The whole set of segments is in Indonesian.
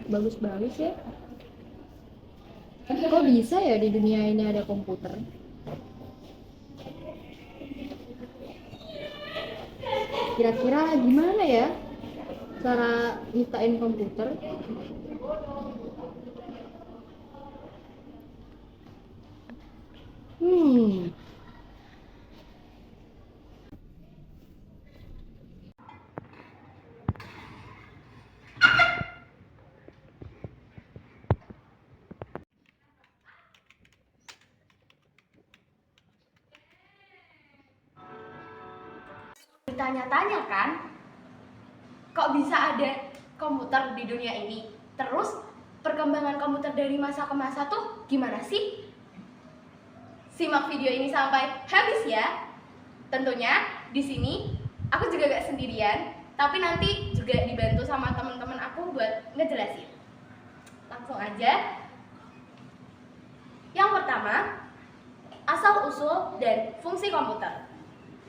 Bagus-bagus ya. Kok bisa ya di dunia ini ada komputer? Kira-kira gimana ya cara nyiptain komputer? Hmm, Ditanya-tanya kan, kok bisa ada komputer di dunia ini? Terus perkembangan komputer dari masa ke masa tuh gimana sih? Simak video ini sampai habis ya. Tentunya di sini aku juga gak sendirian, tapi nanti juga dibantu sama teman-teman aku buat ngejelasin. Langsung aja. Yang pertama, asal-usul dan fungsi komputer.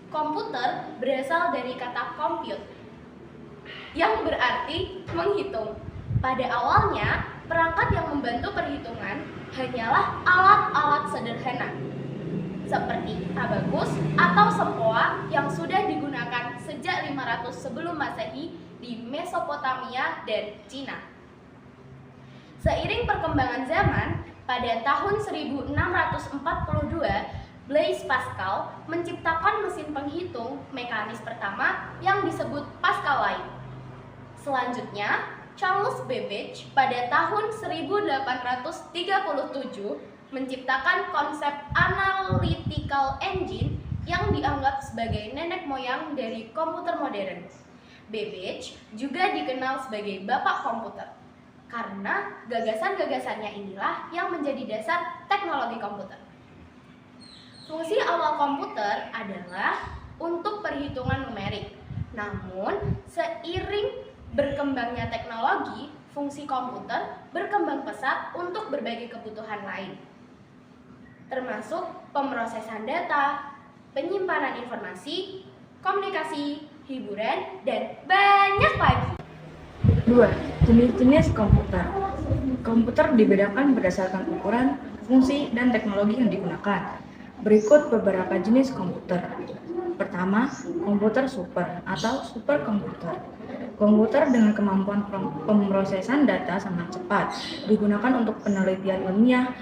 Komputer berasal dari kata compute, yang berarti menghitung. Pada awalnya, perangkat yang membantu perhitungan hanyalah alat-alat sederhana, seperti abakus atau sempoa yang sudah digunakan sejak 500 sebelum Masehi di Mesopotamia dan Cina. Seiring perkembangan zaman, pada tahun 1642, Blaise Pascal menciptakan mesin penghitung mekanis pertama yang disebut Pascalite. Selanjutnya, Charles Babbage pada tahun 1837 menciptakan konsep analytical engine yang dianggap sebagai nenek moyang dari komputer modern. Babbage juga dikenal sebagai bapak komputer karena gagasan-gagasannya inilah yang menjadi dasar teknologi komputer. Fungsi awal komputer adalah untuk perhitungan numerik. Namun, seiring berkembangnya teknologi, fungsi komputer berkembang pesat untuk berbagai kebutuhan lain, termasuk pemrosesan data, penyimpanan informasi, komunikasi, hiburan, dan banyak lagi. 2. Jenis-jenis komputer. Komputer dibedakan berdasarkan ukuran, fungsi, dan teknologi yang digunakan. Berikut beberapa jenis komputer. Pertama, komputer super atau superkomputer. Komputer dengan kemampuan pemrosesan data sangat cepat, digunakan untuk penelitian ilmiah,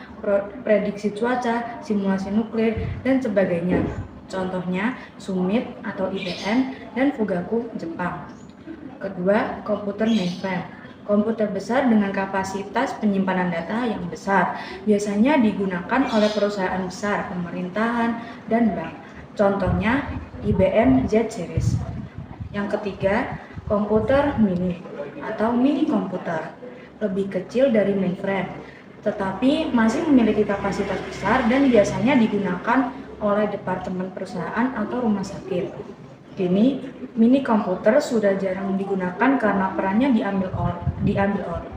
prediksi cuaca, simulasi nuklir, dan sebagainya. Contohnya Sumit atau IBM dan Fugaku Jepang. Kedua, komputer mainframe. Komputer besar dengan kapasitas penyimpanan data yang besar, biasanya digunakan oleh perusahaan besar, pemerintahan, dan bank. Contohnya IBM Z Series. Yang ketiga, komputer mini atau mini komputer, lebih kecil dari mainframe, tetapi masih memiliki kapasitas besar dan biasanya digunakan oleh departemen perusahaan atau rumah sakit. Kini, mini komputer sudah jarang digunakan karena perannya diambil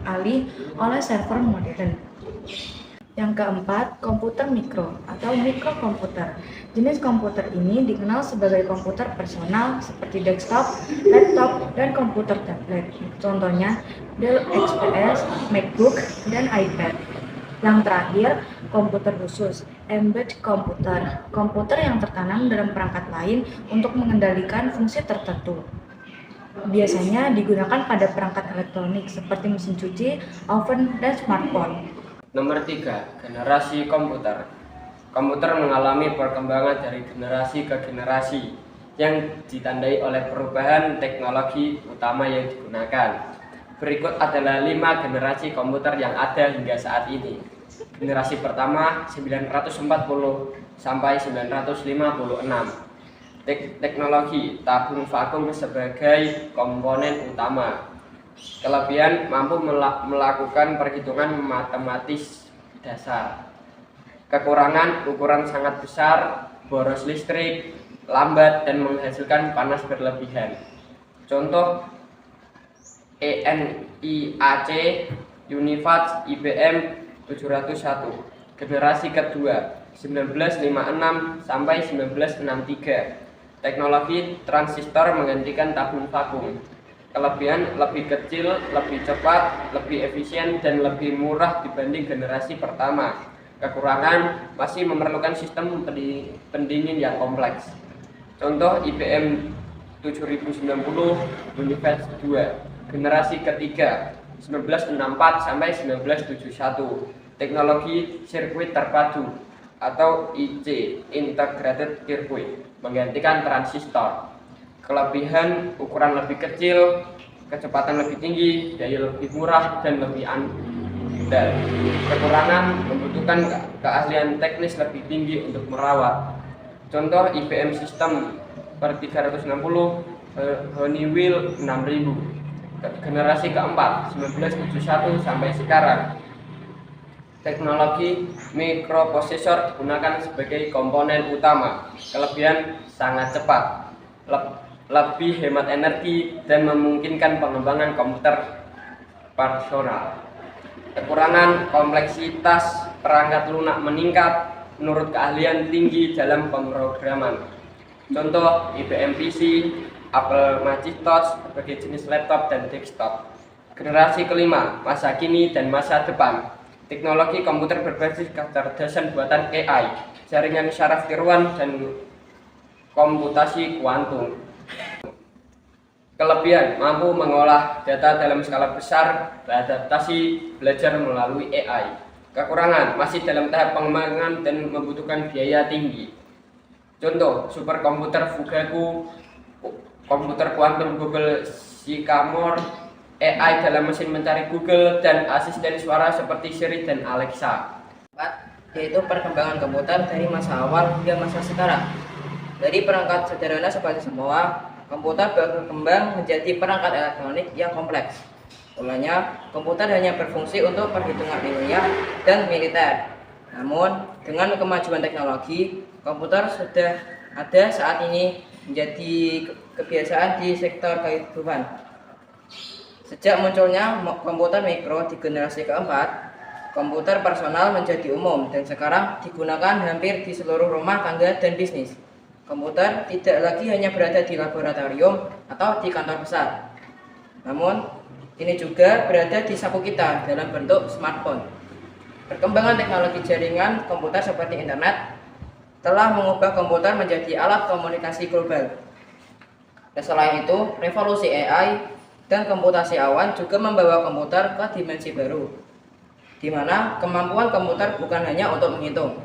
alih oleh server modern. Yang keempat, komputer mikro atau mikrokomputer. Jenis komputer ini dikenal sebagai komputer personal seperti desktop, laptop, dan komputer tablet. Contohnya Dell XPS, MacBook, dan iPad. Yang terakhir, komputer khusus, embedded komputer, komputer yang tertanam dalam perangkat lain untuk mengendalikan fungsi tertentu. Biasanya digunakan pada perangkat elektronik seperti mesin cuci, oven, dan smartphone. Nomor 3, generasi komputer. Komputer mengalami perkembangan dari generasi ke generasi yang ditandai oleh perubahan teknologi utama yang digunakan. Berikut adalah 5 generasi komputer yang ada hingga saat ini. Generasi pertama 940 sampai 956. Teknologi tabung vakum sebagai komponen utama. Kelebihan mampu melakukan perhitungan matematis dasar. Kekurangan ukuran sangat besar, boros listrik, lambat dan menghasilkan panas berlebihan. Contoh ENIAC Univac IBM 701. Generasi kedua 1956 sampai 1963. Teknologi transistor menggantikan tabung vakum. Kelebihan lebih kecil, lebih cepat, lebih efisien, dan lebih murah dibanding generasi pertama. Kekurangan masih memerlukan sistem pendingin yang kompleks. Contoh IBM 7090 UNIVAC 2, generasi ketiga 1964 sampai 1971. Teknologi sirkuit terpadu atau IC, Integrated Circuit, menggantikan transistor. Kelebihan ukuran lebih kecil, kecepatan lebih tinggi, daya lebih murah, dan lebih andal. Kekurangan membutuhkan keahlian teknis lebih tinggi untuk merawat. Contoh IBM System per 360, Honeywell 6000, generasi keempat 1971 sampai sekarang. Teknologi mikroprosesor digunakan sebagai komponen utama. Kelebihan sangat cepat, lebih hemat energi, dan memungkinkan pengembangan komputer personal. Kekurangan kompleksitas perangkat lunak meningkat menurut keahlian tinggi dalam pemrograman. Contoh IBM PC, Apple Macintosh sebagai jenis laptop dan desktop. Generasi kelima, masa kini dan masa depan. Teknologi komputer berbasis kecerdasan buatan AI, jaringan syaraf tiruan, dan komputasi kuantum. Kelebihan mampu mengolah data dalam skala besar, beradaptasi, belajar melalui AI. Kekurangan masih dalam tahap pengembangan dan membutuhkan biaya tinggi. Contoh superkomputer Fugaku, komputer kuantum Google Sycamore, AI dalam mesin mencari Google, dan asisten suara seperti Siri dan Alexa. Yaitu perkembangan komputer dari masa awal hingga masa sekarang. Dari perangkat sederhana seperti semua, komputer berkembang menjadi perangkat elektronik yang kompleks. Mulanya, komputer hanya berfungsi untuk perhitungan ilmiah dan militer. Namun, dengan kemajuan teknologi, komputer sudah ada saat ini menjadi kebiasaan di sektor kehidupan. Sejak munculnya komputer mikro di generasi keempat, komputer personal menjadi umum dan sekarang digunakan hampir di seluruh rumah tangga dan bisnis. Komputer tidak lagi hanya berada di laboratorium atau di kantor besar, namun ini juga berada di saku kita dalam bentuk smartphone. Perkembangan teknologi jaringan komputer seperti internet telah mengubah komputer menjadi alat komunikasi global. Dan selain itu, revolusi AI dan komputasi awan juga membawa komputer ke dimensi baru, di mana kemampuan komputer bukan hanya untuk menghitung,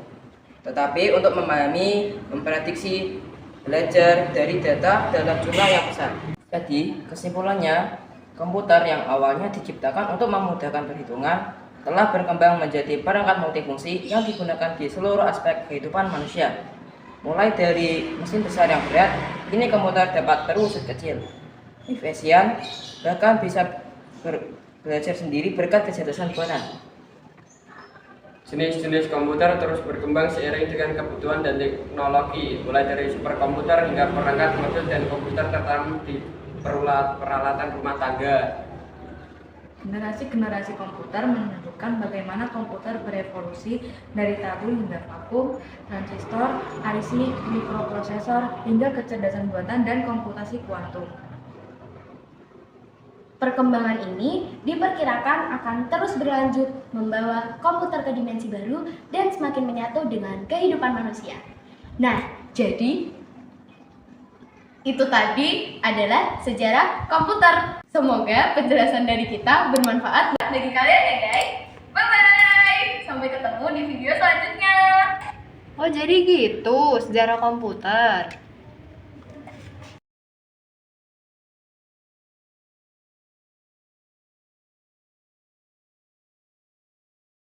tetapi untuk memahami, memprediksi, belajar dari data dalam jumlah yang besar. Jadi, kesimpulannya, komputer yang awalnya diciptakan untuk memudahkan perhitungan telah berkembang menjadi perangkat multifungsi yang digunakan di seluruh aspek kehidupan manusia. Mulai dari mesin besar yang berat, kini komputer dapat terwujud kecil, efisien, bahkan bisa belajar sendiri berkat kecerdasan buatan. Jenis-jenis komputer terus berkembang seiring dengan kebutuhan dan teknologi, mulai dari superkomputer hingga perangkat modern dan komputer tertanam di peralatan rumah tangga. Generasi-generasi komputer menunjukkan bagaimana komputer berevolusi dari tabung hingga vakum, transistor, IC, mikroprosesor, hingga kecerdasan buatan dan komputasi kuantum. Perkembangan ini diperkirakan akan terus berlanjut membawa komputer ke dimensi baru dan semakin menyatu dengan kehidupan manusia. Nah, jadi itu tadi adalah sejarah komputer. Semoga penjelasan dari kita bermanfaat bagi kalian ya guys. Bye-bye. Sampai ketemu di video selanjutnya. Oh, jadi gitu sejarah komputer.